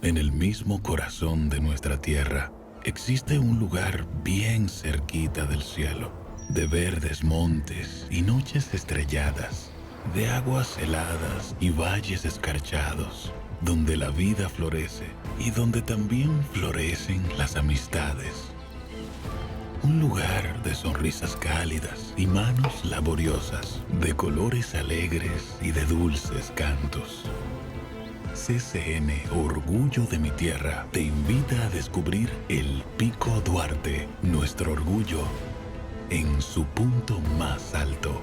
En el mismo corazón de nuestra tierra existe un lugar bien cerquita del cielo, de verdes montes y noches estrelladas, de aguas heladas y valles escarchados, donde la vida florece y donde también florecen las amistades. Un lugar de sonrisas cálidas y manos laboriosas, de colores alegres y de dulces cantos. CCN Orgullo de mi Tierra te invita a descubrir el Pico Duarte, nuestro orgullo en su punto más alto.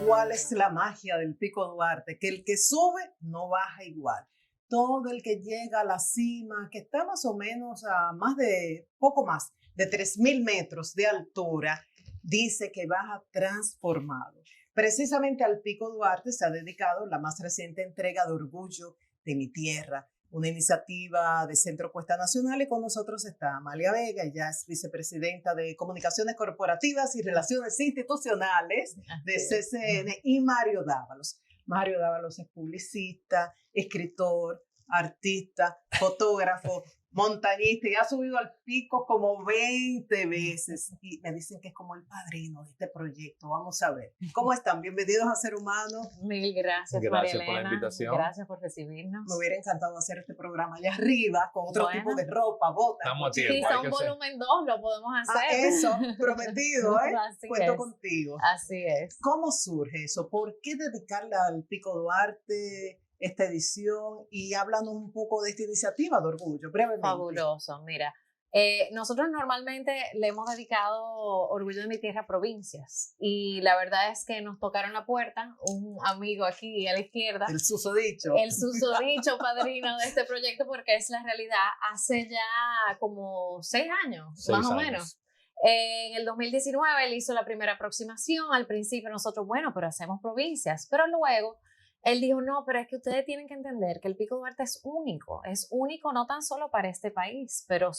¿Cuál es la magia del Pico Duarte? Que el que sube no baja igual. Todo el que llega a la cima, que está más o menos a poco más de 3.000 metros de altura, dice que baja transformado. Precisamente al Pico Duarte se ha dedicado la más reciente entrega de Orgullo de mi Tierra, una iniciativa de Centro Cuesta Nacional, y con nosotros está Amalia Vega, ella es vicepresidenta de Comunicaciones Corporativas y Relaciones Institucionales de CCN, y Mario Dávalos. Mario Dávalos es publicista, escritor, artista, fotógrafo, montañista, y ha subido al pico como 20 veces. Y me dicen que es como el padrino de este proyecto. Vamos a ver. ¿Cómo están? Bienvenidos a Ser Humano. Mil gracias, Gracias María por la Elena. invitación. Gracias por recibirnos. Me hubiera encantado hacer este programa allá arriba, con otro tipo de ropa, botas. Estamos a Si tiempo. son volumen 2, lo podemos hacer. Eso, prometido, ¿eh? Así Cuento es. contigo. Así es. ¿Cómo surge eso? ¿Por qué dedicarle al Pico Duarte esta edición? Y háblanos un poco de esta iniciativa de Orgullo, brevemente. Fabuloso. Mira, nosotros normalmente le hemos dedicado Orgullo de mi Tierra a provincias, y la verdad es que nos tocaron la puerta un amigo aquí a la izquierda, El susodicho. el susodicho padrino de este proyecto, porque es la realidad, hace ya como 6 años, más o menos. En el 2019 él hizo la primera aproximación. Al principio nosotros, bueno, pero hacemos provincias, pero luego él dijo, no, pero es que ustedes tienen que entender que el Pico Duarte es único no tan solo para este país, pero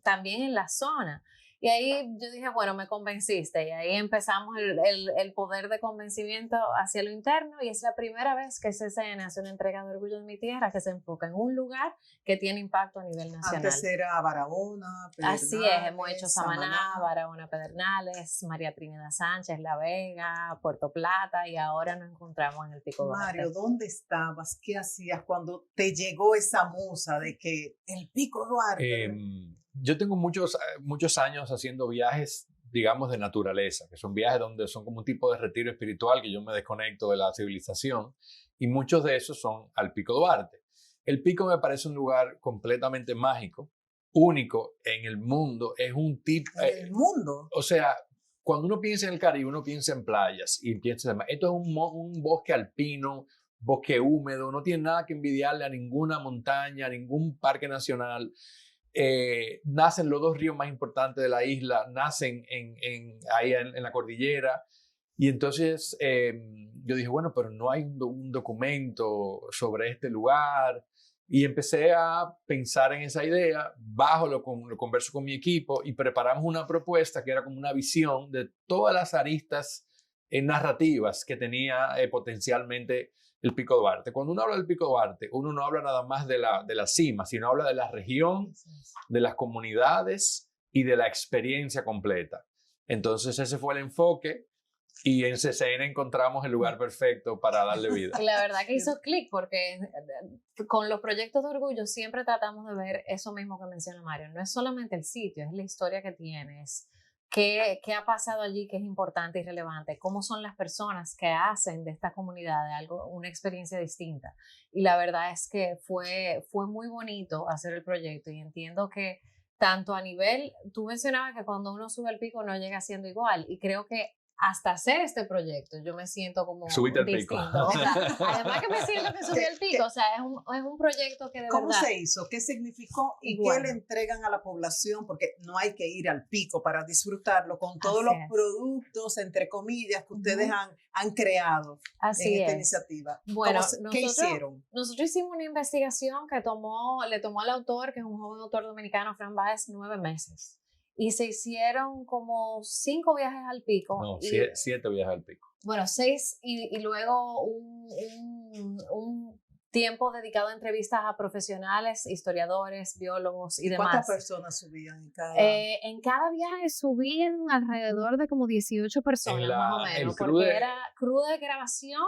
también en la zona. Y ahí yo dije, bueno, me convenciste, y ahí empezamos el poder de convencimiento hacia lo interno, y es la primera vez que CCN hace una entrega de Orgullo de mi Tierra que se enfoca en un lugar que tiene impacto a nivel nacional. Antes era Barahona, Pedernales. Así es, hemos hecho Samaná, Barahona, Pedernales, María Trinidad Sánchez, La Vega, Puerto Plata, y ahora nos encontramos en el Pico Duarte. Mario, ¿dónde estabas? ¿Qué hacías cuando te llegó esa musa de que el Pico Duarte? Yo tengo muchos años haciendo viajes, digamos, de naturaleza, que son viajes donde son como un tipo de retiro espiritual, que yo me desconecto de la civilización, y muchos de esos son al Pico Duarte. El Pico me parece un lugar completamente mágico, único en el mundo. Es un tipo... ¿En el mundo? O sea, cuando uno piensa en el Caribe, uno piensa en playas y piensa en... Esto es un bosque alpino, bosque húmedo, no tiene nada que envidiarle a ninguna montaña, a ningún parque nacional. Nacen los 2 ríos más importantes de la isla, nacen ahí en la cordillera, y entonces yo dije, bueno, pero no hay un documento sobre este lugar, y empecé a pensar en esa idea, lo converso con mi equipo y preparamos una propuesta que era como una visión de todas las aristas narrativas que tenía potencialmente el Pico Duarte. Cuando uno habla del Pico Duarte, uno no habla nada más de la cima, sino habla de la región, de las comunidades y de la experiencia completa. Entonces ese fue el enfoque, y en CCN encontramos el lugar perfecto para darle vida. La verdad que hizo clic, porque con los proyectos de Orgullo siempre tratamos de ver eso mismo que menciona Mario. No es solamente el sitio, es la historia que tienes. ¿Qué ha pasado allí que es importante y relevante? ¿Cómo son las personas que hacen de esta comunidad una experiencia distinta? Y la verdad es que fue muy bonito hacer el proyecto, y entiendo que tanto a nivel, tú mencionabas que cuando uno sube al pico no llega siendo igual, y creo que hasta hacer este proyecto yo me siento como Subiste al distinto. pico. O sea, además que me siento que subí al pico, o sea, es un proyecto que de ¿Cómo verdad... se hizo? ¿Qué significó? ¿Y Bueno. qué le entregan a la población? Porque no hay que ir al pico para disfrutarlo, con todos Así los es. productos, entre comillas, que ustedes han creado Así en esta es. iniciativa. Bueno, ¿Qué hicieron? Nosotros hicimos una investigación que le tomó al autor, que es un joven autor dominicano, Fran Báez, 9 meses. Y se hicieron como 5 viajes al pico. No, y, 7 viajes al pico. Bueno, 6 y luego un tiempo dedicado a entrevistas a profesionales, historiadores, biólogos y demás. ¿Cuántas personas subían en cada viaje subían alrededor de como 18 personas, más o menos, porque era crew de grabación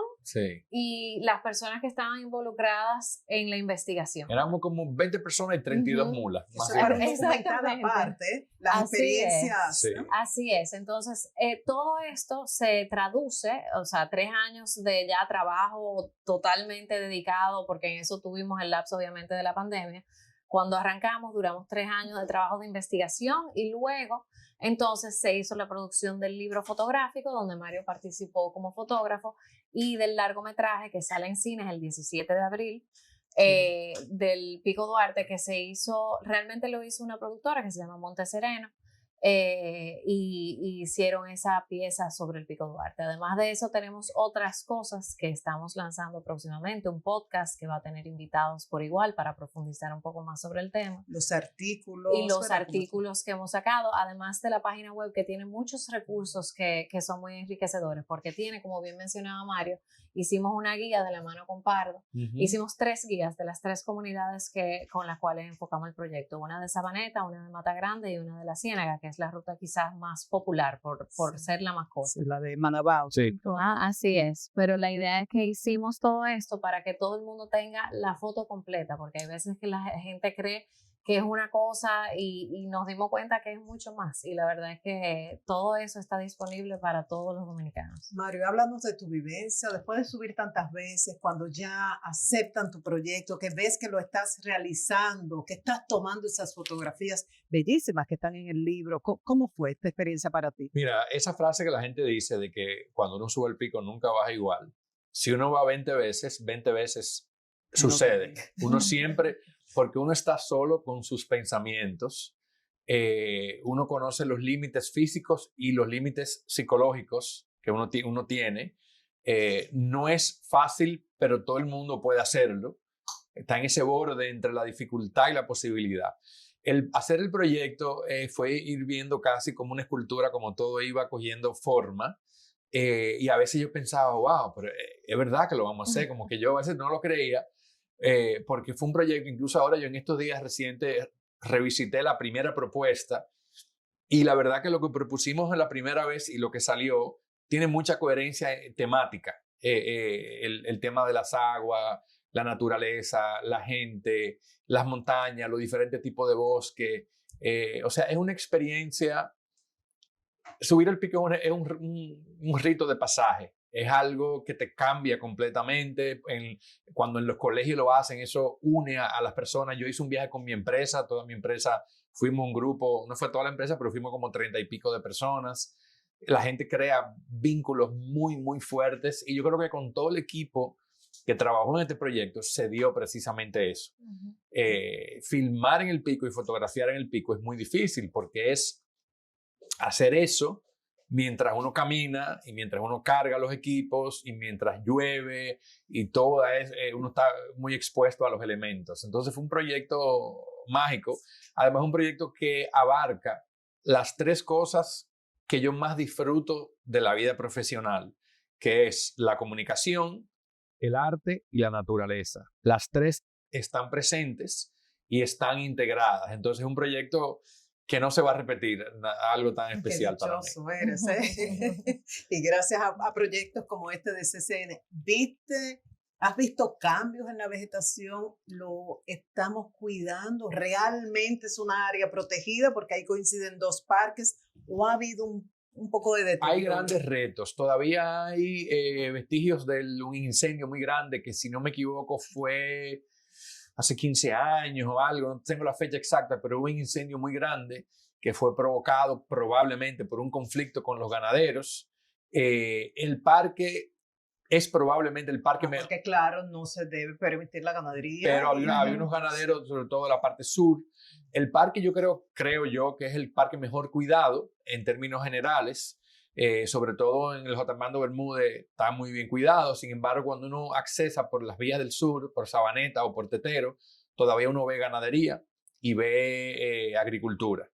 y las personas que estaban involucradas en la investigación. Éramos como 20 personas y 32 mulas. Exactamente. Aparte, las experiencias. Sí. ¿no? Así es. Entonces, todo esto se traduce, o sea, 3 años de ya trabajo totalmente dedicado, porque en eso tuvimos el lapso obviamente de la pandemia. Cuando arrancamos duramos 3 años de trabajo de investigación y luego entonces se hizo la producción del libro fotográfico donde Mario participó como fotógrafo y del largometraje que sale en cines el 17 de abril del Pico Duarte, que se hizo, realmente lo hizo una productora que se llama Monte Sereno. Y hicieron esa pieza sobre el Pico Duarte. Además de eso, tenemos otras cosas que estamos lanzando próximamente, un podcast que va a tener invitados por igual para profundizar un poco más sobre el tema. Los artículos. Y los artículos que hemos sacado, además de la página web que tiene muchos recursos que son muy enriquecedores, porque tiene, como bien mencionaba Mario, hicimos una guía de la mano con Pardo, hicimos 3 guías de las 3 comunidades con las cuales enfocamos el proyecto, una de Sabaneta, una de Mata Grande y una de La Ciénaga, que es la ruta quizás más popular por ser la más corta. La de Manabao. Sí. Así es, pero la idea es que hicimos todo esto para que todo el mundo tenga la foto completa, porque hay veces que la gente cree que es una cosa y nos dimos cuenta que es mucho más, y la verdad es que todo eso está disponible para todos los dominicanos. Mario, háblanos de tu vivencia, después de subir tantas veces, cuando ya aceptan tu proyecto, que ves que lo estás realizando, que estás tomando esas fotografías bellísimas que están en el libro. ¿Cómo fue esta experiencia para ti? Mira, esa frase que la gente dice de que cuando uno sube el pico nunca baja igual, si uno va 20 veces sucede. Uno siempre... Porque uno está solo con sus pensamientos, uno conoce los límites físicos y los límites psicológicos que uno tiene. No es fácil, pero todo el mundo puede hacerlo. Está en ese borde entre la dificultad y la posibilidad. Hacer el proyecto fue ir viendo casi como una escultura, como todo iba cogiendo forma. Y a veces yo pensaba, wow, pero es verdad que lo vamos a hacer, como que yo a veces no lo creía. Porque fue un proyecto, incluso ahora yo en estos días recientes revisité la primera propuesta y la verdad que lo que propusimos en la primera vez y lo que salió tiene mucha coherencia temática. El tema de las aguas, la naturaleza, la gente, las montañas, los diferentes tipos de bosque. O sea, es una experiencia. Subir el pico es un rito de pasaje. Es algo que te cambia completamente. Cuando en los colegios lo hacen, eso une a las personas. Yo hice un viaje con mi empresa, toda mi empresa, fuimos un grupo, no fue toda la empresa, pero fuimos como 30 y pico de personas. La gente crea vínculos muy, muy fuertes y yo creo que con todo el equipo que trabajó en este proyecto se dio precisamente eso. Filmar en el pico y fotografiar en el pico es muy difícil porque es hacer eso mientras uno camina y mientras uno carga los equipos y mientras llueve y uno está muy expuesto a los elementos. Entonces fue un proyecto mágico, además un proyecto que abarca las 3 cosas que yo más disfruto de la vida profesional, que es la comunicación, el arte y la naturaleza. Las 3 están presentes y están integradas. Entonces es un proyecto que no se va a repetir, algo tan especial para mí. Eres, ¿eh? Y gracias a proyectos como este de CCN, ¿has visto cambios en la vegetación? ¿Lo estamos cuidando? ¿Realmente es una área protegida? Porque ahí coinciden 2 parques, ¿o ha habido un poco de deterioro? Hay grandes retos. Todavía hay vestigios de un incendio muy grande que, si no me equivoco, fue hace 15 años o algo, no tengo la fecha exacta, pero hubo un incendio muy grande que fue provocado probablemente por un conflicto con los ganaderos. El parque es probablemente el parque mejor. Porque claro, no se debe permitir la ganadería. Pero había unos ganaderos, sobre todo de la parte sur. El parque yo creo yo que es el parque mejor cuidado en términos generales. Sobre todo en el J. Armando Bermúdez está muy bien cuidado. Sin embargo, cuando uno accesa por las vías del sur, por Sabaneta o por Tetero, todavía uno ve ganadería y ve agricultura.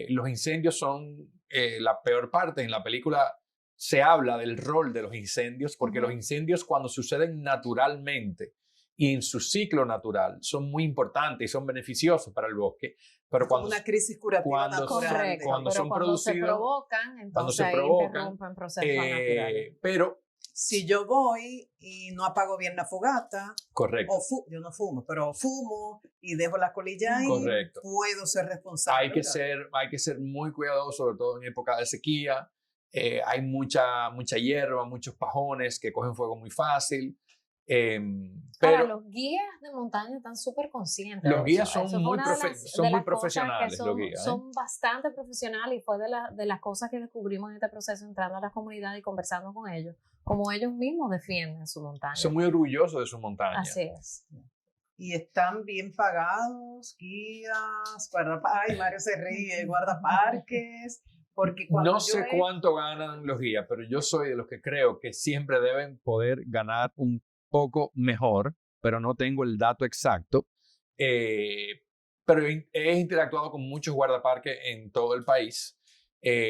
Los incendios son la peor parte. En la película se habla del rol de los incendios, porque los incendios, cuando suceden naturalmente y en su ciclo natural son muy importantes y son beneficiosos para el bosque. Pero es como una crisis curativa natural. Correcto, cuando pero son cuando se producidos, provocan, entonces cuando se ahí provocan, interrumpen procesos naturales. pero Si yo voy y no apago bien la fogata, correcto. yo no fumo, pero fumo y dejo la colilla ahí, Correcto. puedo ser responsable. Hay que ser muy cuidadoso, sobre todo en época de sequía. Hay mucha hierba, muchos pajones que cogen fuego muy fácil. Ahora, Pero los guías de montaña están súper conscientes. los de guías eso. son Eso fue muy, una de las- de muy las cosas profesionales. que son, Los guías, son bastante profesionales y fue de las cosas que descubrimos en este proceso entrando a la comunidad y conversando con ellos, como ellos mismos defienden su montaña. Son muy orgullosos de su montaña. Así es. Y están bien pagados, guías, Mario se ríe, guardaparques, porque cuando No sé cuánto ganan los guías, pero yo soy de los que creo que siempre deben poder ganar un poco mejor, pero no tengo el dato exacto. Pero he interactuado con muchos guardaparques en todo el país.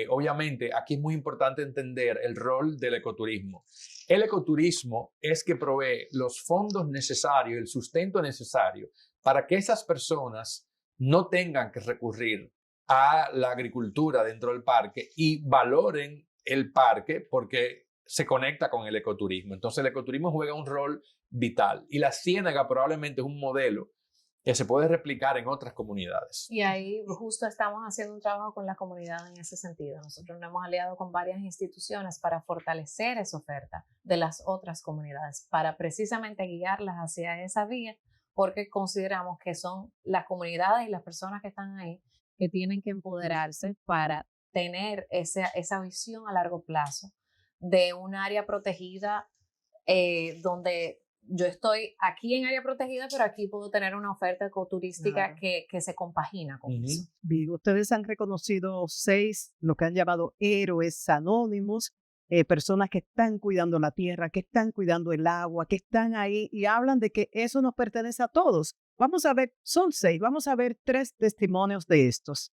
Obviamente, aquí es muy importante entender el rol del ecoturismo. El ecoturismo es que provee los fondos necesarios, el sustento necesario para que esas personas no tengan que recurrir a la agricultura dentro del parque y valoren el parque porque se conecta con el ecoturismo. Entonces el ecoturismo juega un rol vital y la ciénaga probablemente es un modelo que se puede replicar en otras comunidades. Y ahí justo estamos haciendo un trabajo con la comunidad en ese sentido. Nosotros nos hemos aliado con varias instituciones para fortalecer esa oferta de las otras comunidades, para precisamente guiarlas hacia esa vía, porque consideramos que son las comunidades y las personas que están ahí que tienen que empoderarse para tener esa visión a largo plazo de un área protegida donde yo estoy aquí en área protegida, pero aquí puedo tener una oferta ecoturística que se compagina con eso. Bien, ustedes han reconocido 6, lo que han llamado héroes anónimos, personas que están cuidando la tierra, que están cuidando el agua, que están ahí y hablan de que eso nos pertenece a todos. Vamos a ver, son 6, vamos a ver 3 testimonios de estos.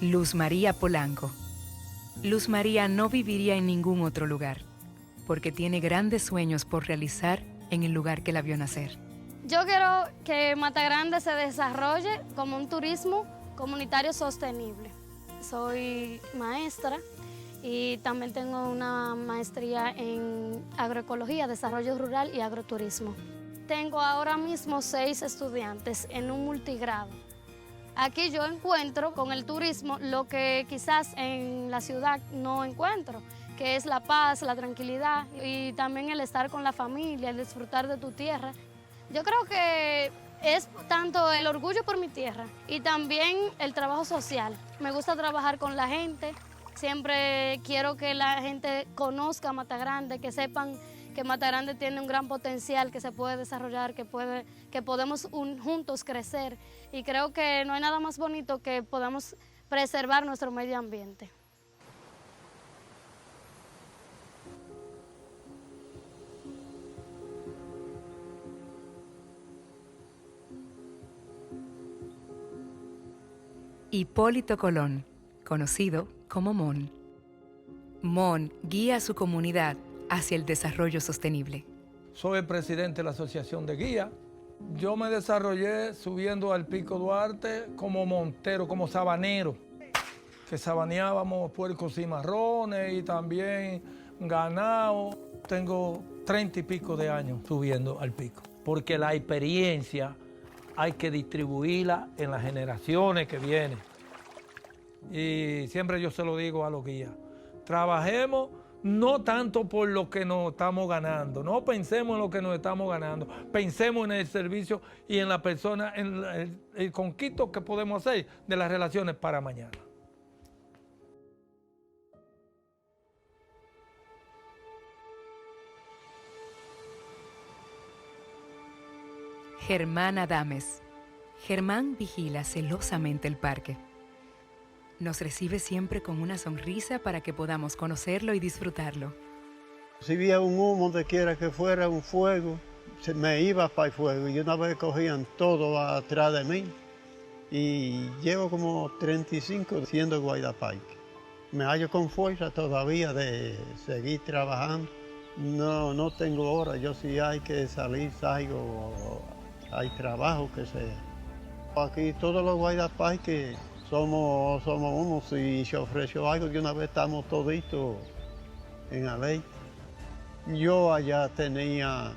Luz María Polanco. Luz María no viviría en ningún otro lugar, porque tiene grandes sueños por realizar en el lugar que la vio nacer. Yo quiero que Matagrande se desarrolle como un turismo comunitario sostenible. Soy maestra y también tengo una maestría en agroecología, desarrollo rural y agroturismo. Tengo ahora mismo 6 estudiantes en un multigrado. Aquí yo encuentro con el turismo lo que quizás en la ciudad no encuentro, que es la paz, la tranquilidad y también el estar con la familia, el disfrutar de tu tierra. Yo creo que es tanto el orgullo por mi tierra y también el trabajo social. Me gusta trabajar con la gente, siempre quiero que la gente conozca Matagrande, que sepan que Matagrande tiene un gran potencial, que se puede desarrollar, que podemos juntos crecer. Y creo que no hay nada más bonito que podamos preservar nuestro medio ambiente. Hipólito Colón, conocido como MON. MON guía a su comunidad hacia el desarrollo sostenible. Soy el presidente de la Asociación de Guías. Yo me desarrollé subiendo al Pico Duarte como montero, como sabanero, que sabaneábamos puercos y marrones y también ganado. Tengo 30 y pico de años subiendo al pico, porque la experiencia hay que distribuirla en las generaciones que vienen. Y siempre yo se lo digo a los guías, trabajemos no tanto por lo que nos estamos ganando, no pensemos en lo que nos estamos ganando, pensemos en el servicio y en la persona, en el conquista que podemos hacer de las relaciones para mañana. Germán Adames. Germán vigila celosamente el parque. Nos recibe siempre con una sonrisa para que podamos conocerlo y disfrutarlo. Si veía un humo donde quiera que fuera, un fuego, me iba para el fuego y una vez cogían todo atrás de mí. Y llevo como 35 siendo guardaparque. me hallo con fuerza todavía de seguir trabajando. No tengo hora, yo si hay que salir, salgo, hay trabajo que sea. Aquí todos los guardaparques somos unos, si se ofreció algo, de una vez estamos toditos en la ley. Yo allá tenía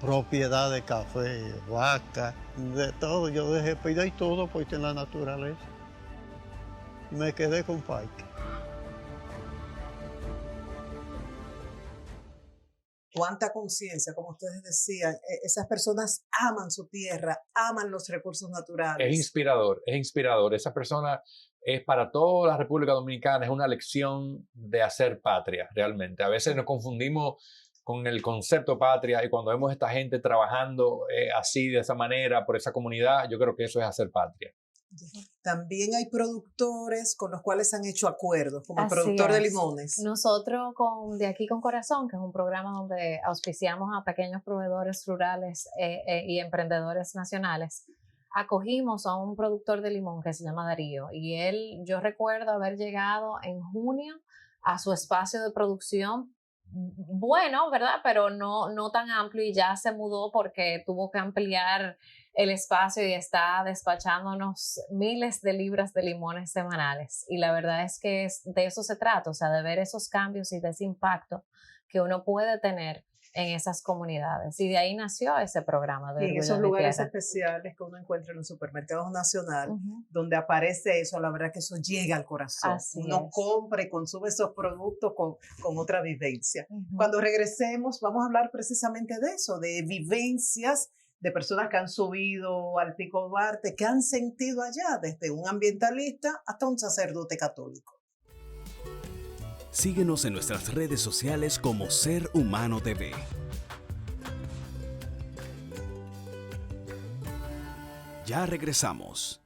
propiedad de café, vaca, de todo, yo dejé pedir todo porque en la naturaleza. Me quedé con parque. Cuánta conciencia, como ustedes decían, esas personas aman su tierra, aman los recursos naturales. Es inspirador. Esa persona es para toda la República Dominicana, es una lección de hacer patria, realmente. A veces nos confundimos con el concepto patria y cuando vemos a esta gente trabajando así, de esa manera, por esa comunidad, yo creo que eso es hacer patria. También hay productores con los cuales han hecho acuerdos, como el Así productor de es. limones. Nosotros De Aquí con Corazón, que es un programa donde auspiciamos a pequeños proveedores rurales y emprendedores nacionales, acogimos a un productor de limón que se llama Darío y yo recuerdo haber llegado en junio a su espacio de producción, bueno, ¿verdad? Pero no tan amplio, y ya se mudó porque tuvo que ampliar el espacio y está despachándonos miles de libras de limones semanales. Y la verdad es que de eso se trata, o sea, de ver esos cambios y de ese impacto que uno puede tener en esas comunidades. Y de ahí nació ese programa. Y en esos lugares especiales que uno encuentra en los supermercados nacionales, donde aparece eso, la verdad que eso llega al corazón. Uno compra y consume esos productos con otra vivencia. Cuando regresemos vamos a hablar precisamente de eso, de vivencias de personas que han subido al Pico Duarte, que han sentido allá, desde un ambientalista hasta un sacerdote católico. Síguenos en nuestras redes sociales como Ser Humano TV. Ya regresamos.